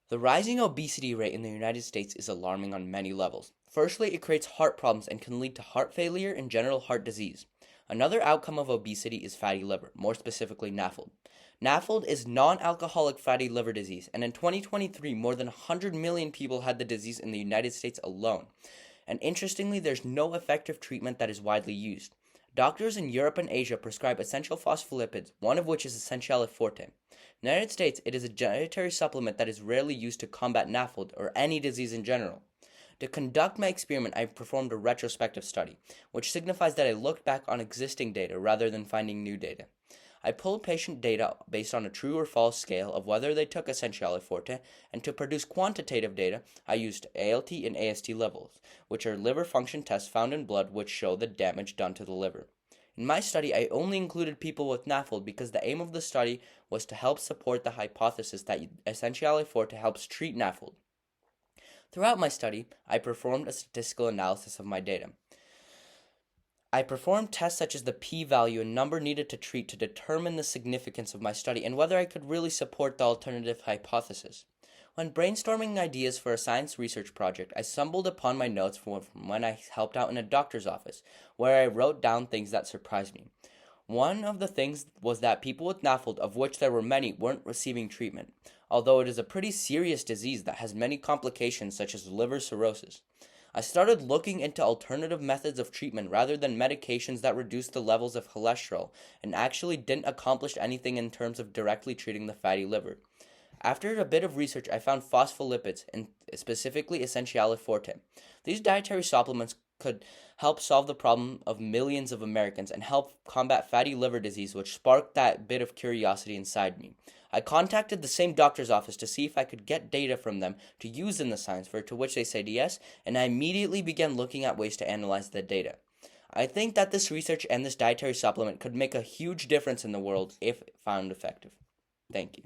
The rising obesity rate in the United States is alarming on many levels. Firstly, it creates heart problems and can lead to heart failure and general heart disease. Another outcome of obesity is fatty liver, more specifically NAFLD. NAFLD is non-alcoholic fatty liver disease, and in 2023, more than 100 million people had the disease in the United States alone. And interestingly, there's no effective treatment that is widely used. Doctors in Europe and Asia prescribe essential phospholipids, one of which is Essentiale Forte. In the United States, it is a dietary supplement that is rarely used to combat NAFLD or any disease in general. To conduct my experiment, I performed a retrospective study, which signifies that I looked back on existing data rather than finding new data. I pulled patient data based on a true or false scale of whether they took Essentiale Forte, and to produce quantitative data, I used ALT and AST levels, which are liver function tests found in blood which show the damage done to the liver. In my study, I only included people with NAFLD because the aim of the study was to help support the hypothesis that Essentiale Forte helps treat NAFLD. Throughout my study, I performed a statistical analysis of my data. I performed tests such as the p-value and number needed to treat to determine the significance of my study and whether I could really support the alternative hypothesis. When brainstorming ideas for a science research project, I stumbled upon my notes from when I helped out in a doctor's office, where I wrote down things that surprised me. One of the things was that people with NAFLD, of which there were many, weren't receiving treatment, although it is a pretty serious disease that has many complications such as liver cirrhosis. I started looking into alternative methods of treatment rather than medications that reduced the levels of cholesterol and actually didn't accomplish anything in terms of directly treating the fatty liver. After a bit of research, I found phospholipids, and specifically Essentiale Forte. These dietary supplements could help solve the problem of millions of Americans and help combat fatty liver disease, which sparked that bit of curiosity inside me. I contacted the same doctor's office to see if I could get data from them to use in the science fair, to which they said yes, and I immediately began looking at ways to analyze the data. I think that this research and this dietary supplement could make a huge difference in the world if found effective. Thank you.